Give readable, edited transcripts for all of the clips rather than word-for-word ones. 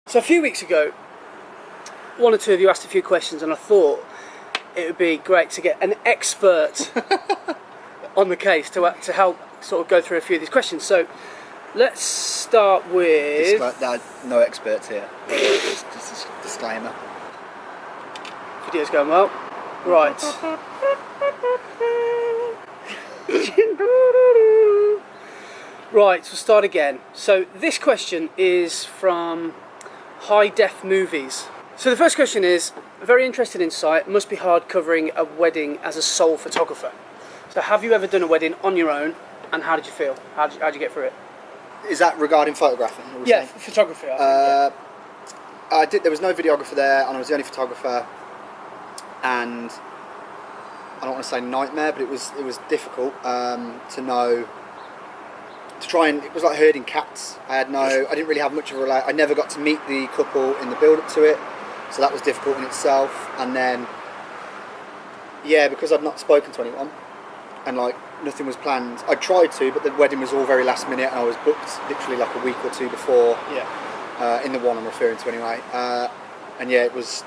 So a few weeks ago, one or two of you asked a few questions, and I thought it would be great to get an expert on the case to help sort of go through a few of these questions. So let's start with... No experts here. Just a disclaimer. Video's going well. Right. Right, we'll start again. So this question is from High Def Movies. So the first question is, very interested insight, must be hard covering a wedding as a sole photographer. So have you ever done a wedding on your own, and how did you feel? How'd you get through it? Is that regarding photographing? Yeah, photography, I think, I did. There was no videographer there, and I was the only photographer. And I don't want to say nightmare, but it was difficult to know. To try and, it was like herding cats. I didn't really have much of a relation. I never got to meet the couple in the build up to it, so that was difficult in itself. And then, yeah, because I'd not spoken to anyone, and like nothing was planned. I tried to, but the wedding was all very last minute, and I was booked literally like a week or two before. Yeah. In the one I'm referring to anyway. And yeah, it was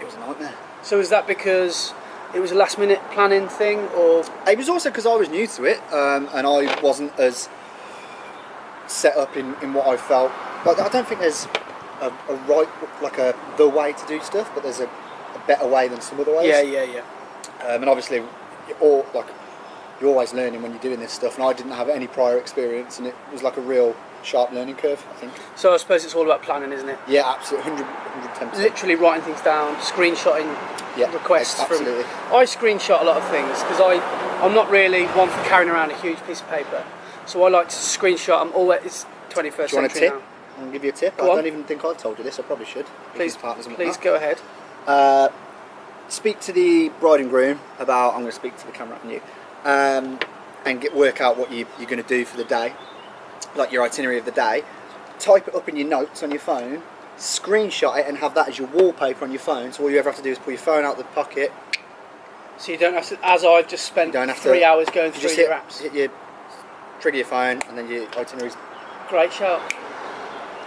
a nightmare. So is that because it was a last minute planning thing, or? It was also because I was new to it, and I wasn't as set up in what I felt. Like, I don't think there's a right, like the way to do stuff, but there's a better way than some other ways. Yeah. And obviously, you're always learning when you're doing this stuff, and I didn't have any prior experience, and it was like a real sharp learning curve, I think. So I suppose it's all about planning, isn't it? Yeah, absolutely, 110%. Literally writing things down, screenshotting requests. Absolutely. I screenshot a lot of things because I'm not really one for carrying around a huge piece of paper. So I like to screenshot. I'm always, it's 21st century now. Do you want a tip? I'll give you a tip. I don't even think I've told you this. I probably should. Please go ahead. Speak to the bride and groom about. I'm going to speak to the camera on you, and work out what you're going to do for the day, like your itinerary of the day. Type it up in your notes on your phone, screenshot it, and have that as your wallpaper on your phone. So all you ever have to do is pull your phone out of the pocket. So you don't have to, as I've just spent 3 hours going through your apps. Trigger your phone, and then your itineraries. Great shout.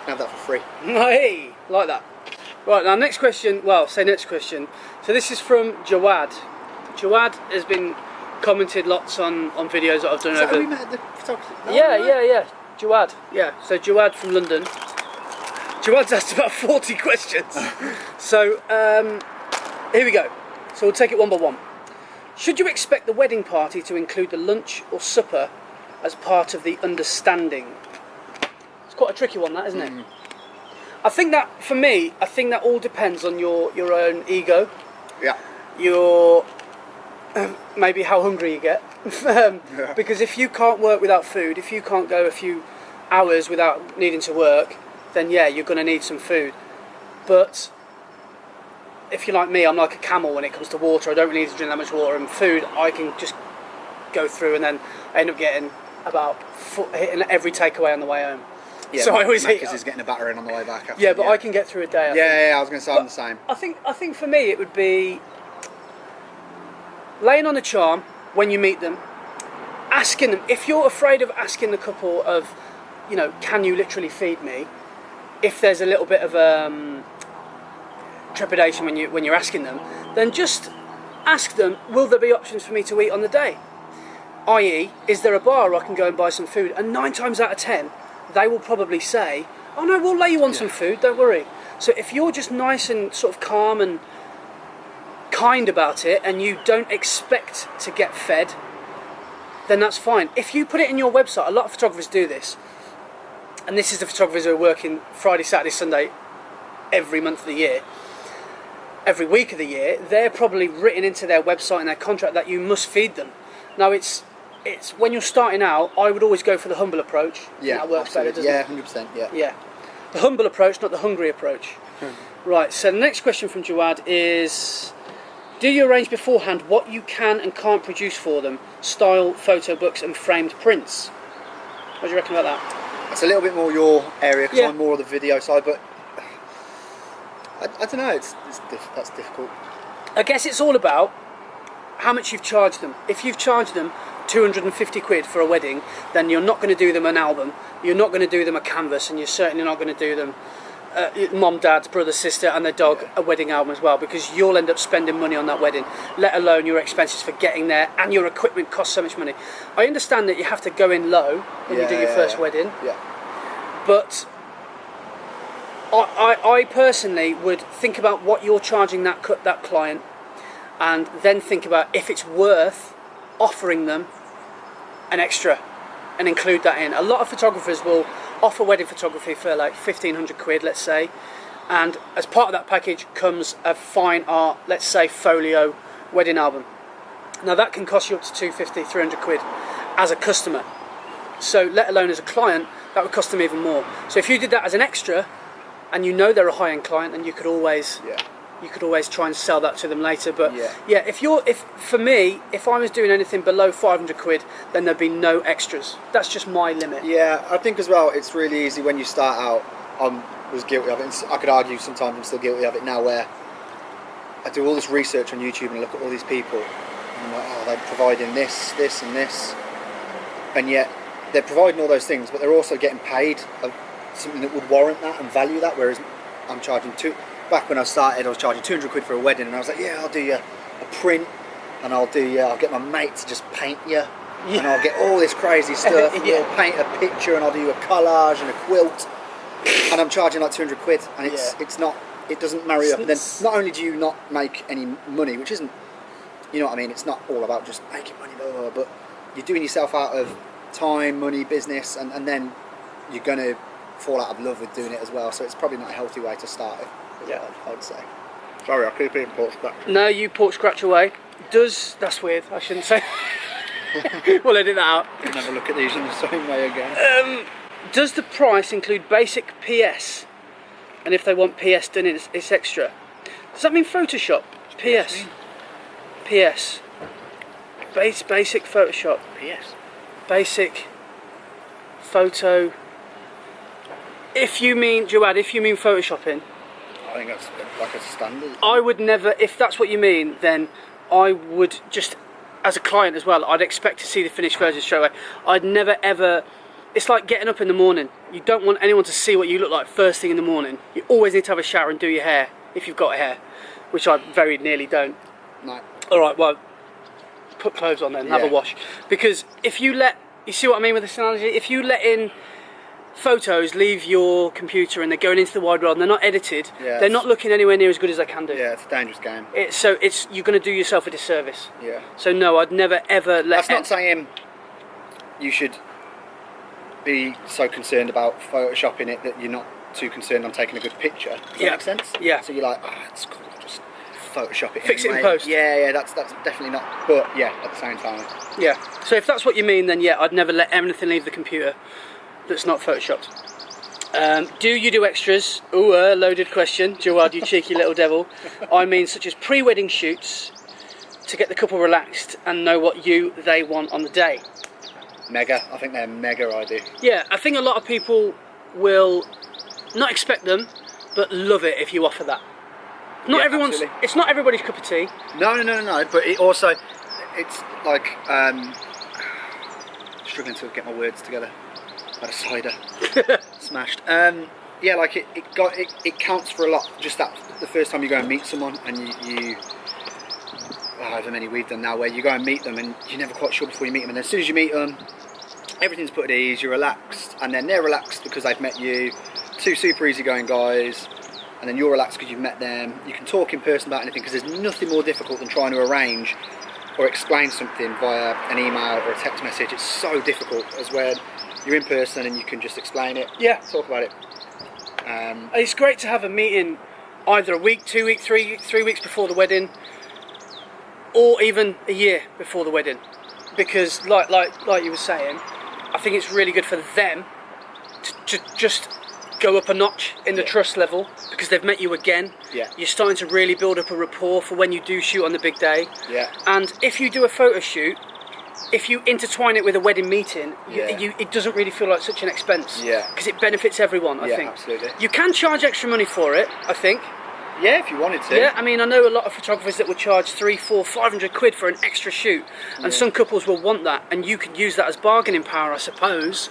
Have that for free. Hey, like that. Right, now next question, next question. So this is from Jawad. Jawad has been commented lots on videos that I've done over... Have we met at the photography? No, yeah. Jawad, yeah. So Jawad from London. Jawad's asked about 40 questions. So, here we go. So we'll take it one by one. Should you expect the wedding party to include the lunch or supper as part of the understanding? It's quite a tricky one, that, isn't it? I think that, for me, that all depends on your own ego. Yeah. Your maybe how hungry you get. Because if you can't work without food, if you can't go a few hours without needing to work, then yeah, you're going to need some food. But if you're like me, I'm like a camel when it comes to water. I don't really need to drink that much water, and food I can just go through, and then I end up getting hitting every takeaway on the way home. Yeah, so I always because he's getting a battering on the way back. After, yeah, but I can get through a day. I was going to say I'm the same. I think for me it would be laying on a charm when you meet them, asking them, if you're afraid of asking the couple of, can you literally feed me? If there's a little bit of trepidation when you're asking them, then just ask them, will there be options for me to eat on the day? I.e., is there a bar where I can go and buy some food? And 9 times out of 10, they will probably say, oh no, we'll lay you on some food, don't worry. So if you're just nice and sort of calm and kind about it, and you don't expect to get fed, then that's fine. If you put it in your website, a lot of photographers do this, and this is the photographers who are working Friday, Saturday, Sunday, every month of the year, every week of the year, they're probably written into their website and their contract that you must feed them. Now it's when you're starting out, I would always go for the humble approach. Yeah, that works better, doesn't it? 100%, yeah. Yeah. The humble approach, not the hungry approach. Right, so the next question from Jawad is, do you arrange beforehand what you can and can't produce for them? Style, photo books and framed prints. What do you reckon about that? It's a little bit more your area, because Yeah. I'm more of the video side, but I don't know, that's difficult. I guess it's all about how much you've charged them. If you've charged them 250 quid for a wedding, then you're not going to do them an album, you're not going to do them a canvas, and you're certainly not going to do them mom, dad, brother, sister and their dog a wedding album as well, because you'll end up spending money on that wedding, let alone your expenses for getting there, and your equipment costs so much money. I understand that you have to go in low when you do your first wedding, but I personally would think about what you're charging that client, and then think about if it's worth offering them an extra and include that in. A lot of photographers will offer wedding photography for like 1,500 quid, let's say, and as part of that package comes a fine art, let's say folio wedding album. Now that can cost you up to 250, 300 quid as a customer, so let alone as a client, that would cost them even more. So if you did that as an extra, and you know they're a high-end client, and you could always try and sell that to them later. But for me, if I was doing anything below 500 quid, then there'd be no extras. That's just my limit. Yeah, I think as well, it's really easy when you start out. I was guilty of it. I could argue sometimes I'm still guilty of it now, where I do all this research on YouTube and look at all these people, and I'm like, oh, they're providing this, this and this, and yet they're providing all those things, but they're also getting paid something that would warrant that and value that, whereas I'm charging back when I started, I was charging 200 quid for a wedding, and I was like, yeah, I'll do you a print, and I'll get my mate to just paint you, and I'll get all this crazy stuff, and I'll paint a picture, and I'll do you a collage and a quilt, and I'm charging like 200 quid, and it's not, it doesn't marry up. And then not only do you not make any money, which isn't, you know what I mean, it's not all about just making money, blah, blah, blah, but you're doing yourself out of time, money, business, and then you're going to fall out of love with doing it as well, so it's probably not a healthy way to start it. I would say. Sorry, I keep eating pork scratch. No, you pork scratch away. That's weird, I shouldn't say. We'll edit that out. I'll never look at these in the same way again. Does the price include basic PS? And if they want PS done, it's extra. Does that mean Photoshop? PS. PS. Basic Photoshop. PS. Basic photo. If you mean photoshopping, I think that's like a standard. I would never, if that's what you mean, then I would just, as a client as well, I'd expect to see the finished version straight away. I'd never ever, it's like getting up in the morning. You don't want anyone to see what you look like first thing in the morning. You always need to have a shower and do your hair, if you've got hair, which I very nearly don't. No. Alright, well, put clothes on then, have a wash. Because if you see what I mean with this analogy? If you let in photos leave your computer and they're going into the wide world and they're not edited, they're not looking anywhere near as good as they can do. Yeah, it's a dangerous game. You're going to do yourself a disservice. Yeah. So no, I'd never ever let... That's not saying you should be so concerned about photoshopping it that you're not too concerned on taking a good picture. Does that make sense? Yeah. So you're like, oh, it's cool, I'll just Photoshop it Fix anyway. it in post. Yeah, that's definitely not, but yeah, at the same time. Yeah, so if that's what you mean, then yeah, I'd never let anything leave the computer that's not photoshopped. Do you do extras? Ooh, loaded question, Jawad, you cheeky little devil. I mean, such as pre-wedding shoots to get the couple relaxed and know what they want on the day. Mega, I think they're mega idea. Yeah, I think a lot of people will not expect them, but love it if you offer that. It's not everybody's cup of tea. No, but it also, it's like, struggling to get my words together. Had a cider, smashed. Yeah, like it counts for a lot. Just that the first time you go and meet someone, and you however many we've done now, where you go and meet them, and you're never quite sure before you meet them, and then as soon as you meet them, everything's put at ease. You're relaxed, and then they're relaxed because they've met you. Two super easygoing guys, and then you're relaxed because you've met them. You can talk in person about anything because there's nothing more difficult than trying to arrange or explain something via an email or a text message. It's so difficult, as where you're in person and you can just explain it. Yeah. Talk about it. It's great to have a meeting either a week, 2 weeks, 3 weeks before the wedding, or even a year before the wedding, because like you were saying, I think it's really good for them to just go up a notch in the trust level, because they've met you again. Yeah. You're starting to really build up a rapport for when you do shoot on the big day. Yeah. And if you do a photo shoot, if you intertwine it with a wedding meeting, it doesn't really feel like such an expense. Yeah. Because it benefits everyone, I think. Yeah, absolutely. You can charge extra money for it, I think. Yeah, if you wanted to. Yeah, I mean, I know a lot of photographers that would charge 300, 400, 500 quid for an extra shoot, and some couples will want that, and you could use that as bargaining power, I suppose.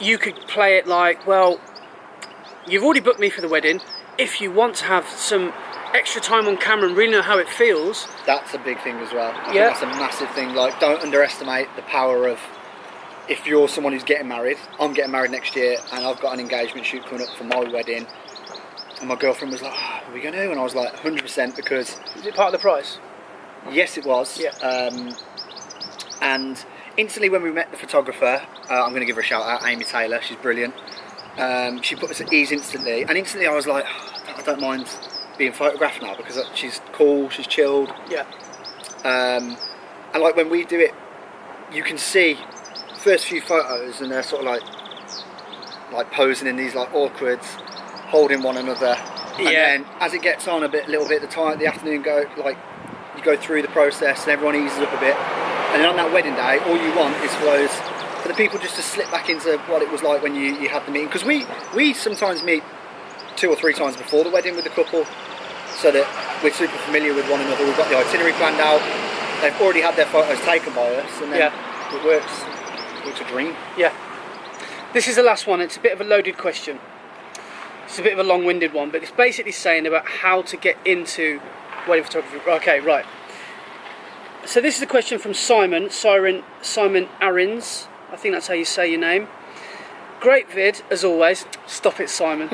You could play it like, well, you've already booked me for the wedding. If you want to have some extra time on camera and really know how it feels, that's a big thing as well. I think Yeah. that's a massive thing. Like, don't underestimate the power of, if you're someone who's getting married. I'm getting married next year, and I've got an engagement shoot coming up for my wedding. And my girlfriend was like, oh, "Are we going to?" And I was like, 100%, because is it part of the price? yes, it was. Yeah. And instantly when we met the photographer, I'm going to give her a shout out, Amy Taylor. She's brilliant. She put us at ease instantly, and instantly I was like, I don't mind being photographed now, because she's cool, she's chilled. Yeah. And like when we do it, you can see first few photos, and they're sort of like posing in these like awkward, holding one another. And then as it gets on a little bit, the afternoon you go through the process, and everyone eases up a bit. And then on that wedding day, all you want is for the people just to slip back into what it was like when you had the meeting. Because we sometimes meet 2 or 3 times before the wedding with the couple, so that we're super familiar with one another. We've got the itinerary planned out. They've already had their photos taken by us, and then it works. It's a dream. Yeah. This is the last one. It's a bit of a loaded question. It's a bit of a long-winded one, but it's basically saying about how to get into wedding photography. Okay, right. So this is a question from Simon Arins. I think that's how you say your name. Great vid, as always. Stop it, Simon.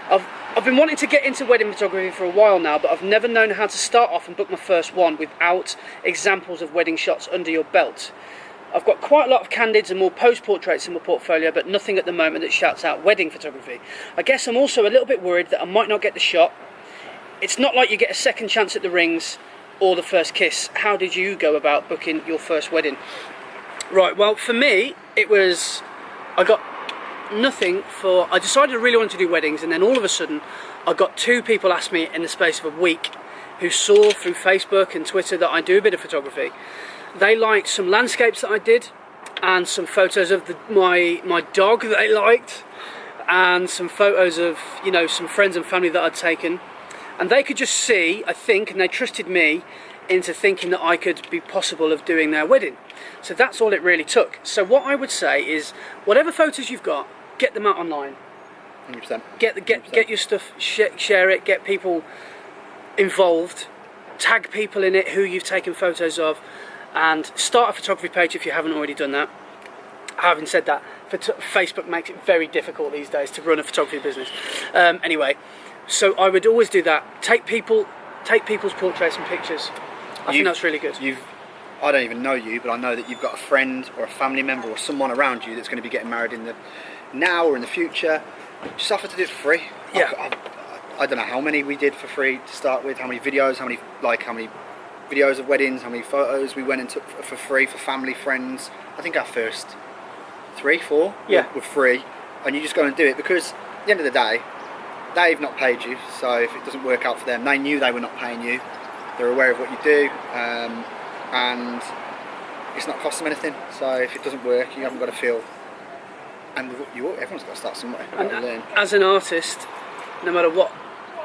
I've been wanting to get into wedding photography for a while now, but I've never known how to start off and book my first one without examples of wedding shots under your belt. I've got quite a lot of candids and more post-portraits in my portfolio, but nothing at the moment that shouts out wedding photography. I guess I'm also a little bit worried that I might not get the shot. It's not like you get a second chance at the rings or the first kiss. How did you go about booking your first wedding? Right, well, for me, I got nothing I decided I really wanted to do weddings, and then all of a sudden, I got 2 people ask me in the space of a week who saw through Facebook and Twitter that I do a bit of photography. They liked some landscapes that I did, and some photos of my dog that they liked, and some photos of, some friends and family that I'd taken. And they could just see, I think, and they trusted me into thinking that I could be possible of doing their wedding. So that's all it really took. So what I would say is, whatever photos you've got, get them out online. 100%. Get your stuff, share it, get people involved, tag people in it who you've taken photos of, and start a photography page if you haven't already done that. Having said that, Facebook makes it very difficult these days to run a photography business. Anyway. So I would always do that. Take people's portraits and pictures. I think that's really good. I don't even know you, but I know that you've got a friend or a family member or someone around you that's going to be getting married now or in the future. Just offer to do it for free. Yeah. I don't know how many we did for free to start with, how many videos, how many videos of weddings, how many photos we went and took for free for family, friends. I think our first 3, 4 were free, and you just go and do it, because at the end of the day, they've not paid you, so if it doesn't work out for them, they knew they were not paying you. They're aware of what you do, and it's not cost them anything. So if it doesn't work, you haven't got to feel. And everyone's got to start somewhere. And as an artist, no matter what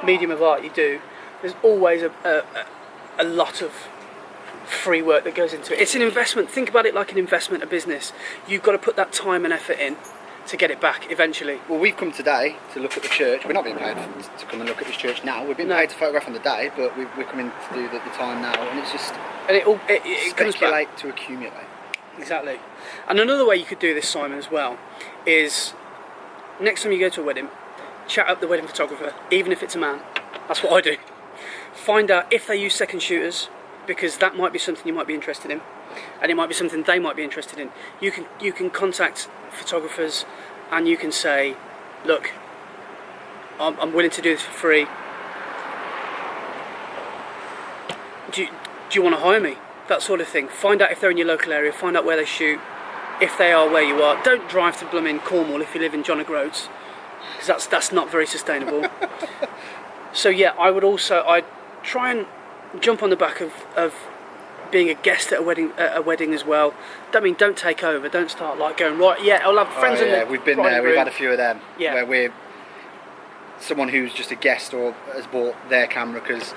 medium of art you do, there's always a lot of free work that goes into it. It's an investment. Think about it like an investment, a business. You've got to put that time and effort in to get it back eventually. Well, we've come today to look at the church. We're not being paid to come and look at this church now. We've been paid to photograph on the day, but we're coming to do the time now, and it's just it comes back. Speculate to accumulate. Exactly. And another way you could do this, Simon, as well, is next time you go to a wedding, chat up the wedding photographer, even if it's a man. That's what I do. Find out if they use second shooters, because that might be something you might be interested in, and it might be something they might be interested in. You can contact photographers and you can say, look, I'm willing to do this for free. Do you want to hire me? That sort of thing. Find out if they're in your local area, find out where they shoot, if they are where you are. Don't drive to blooming Cornwall if you live in John O'Groats, because that's not very sustainable. So yeah, I'd try and jump on the back of being a guest at a wedding as well. Don't take over. Don't start like going, right, yeah, I'll have friends in there. We've been there. We've had a few of them. Yeah. Where we're someone who's just a guest or has bought their camera because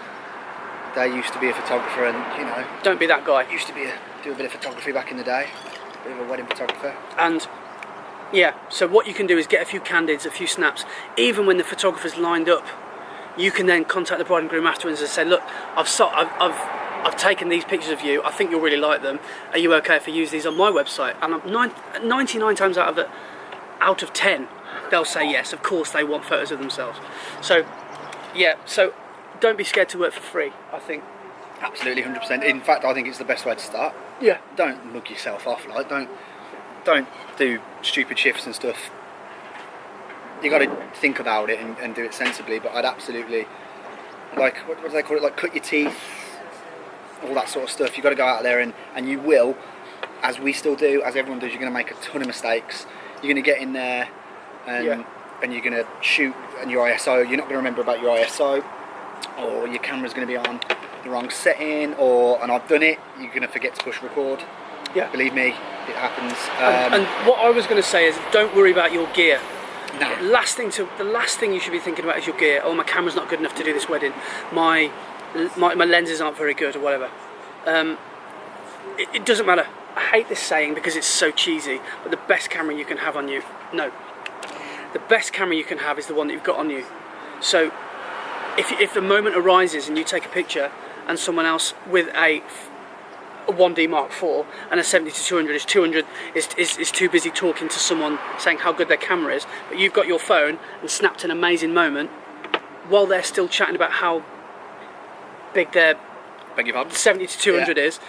they used to be a photographer, and don't be that guy. Used to do a bit of photography back in the day. Bit of a wedding photographer. And Yeah, so what you can do is get a few candids, a few snaps. Even when the photographer's lined up, you can then contact the bride and groom afterwards and say, look, I've taken these pictures of you, I think you'll really like them. Are you okay if I use these on my website? And 99 times out of 10, they'll say yes. Of course they want photos of themselves. So, yeah, so don't be scared to work for free, I think. Absolutely, 100%. In fact, I think it's the best way to start. Yeah. Don't mug yourself off, like, don't do stupid shifts and stuff. You got to think about it and do it sensibly, but I'd absolutely, like, what do they call it, like cut your teeth, all that sort of stuff. You've got to go out there and you will, as we still do, as everyone does, you're going to make a ton of mistakes. You're going to get in there and you're going to shoot and your ISO, you're not going to remember about your ISO, or your camera's going to be on the wrong setting, and I've done it, you're going to forget to push record. Yeah. Believe me, it happens. And what I was going to say is, don't worry about your gear. No. The last thing you should be thinking about is your gear. Oh, my camera's not good enough to do this wedding. My lenses aren't very good, or whatever. It doesn't matter. I hate this saying because it's so cheesy, but the best camera you can have on you, no. The best camera you can have is the one that you've got on you. So if a moment arises and you take a picture and someone else with a 1D Mark IV and a 70-200 is too busy talking to someone saying how good their camera is, but you've got your phone and snapped an amazing moment while they're still chatting about how big their 70-200 is,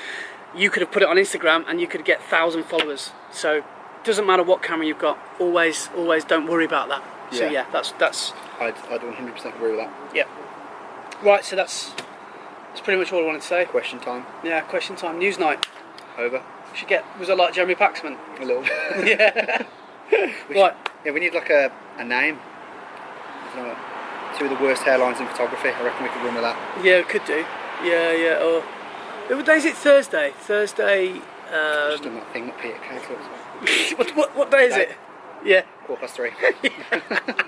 you could have put it on Instagram and you could get 1,000 followers. So it doesn't matter what camera you've got, always don't worry about that. So yeah, that's I'd 100% agree with that. Yeah. Right, so that's pretty much all I wanted to say. Question time. Yeah, question time. News night. Over. Was I like Jeremy Paxman? A little bit. Yeah. Right. Yeah, we need like a name. I don't know, 2 of the worst hairlines in photography. I reckon we could run with that. Yeah, we could do. Yeah. Or what day is it? Thursday. Thursday. Just done that thing that Peter Kay talks about. What day is it? Yeah. 3:15.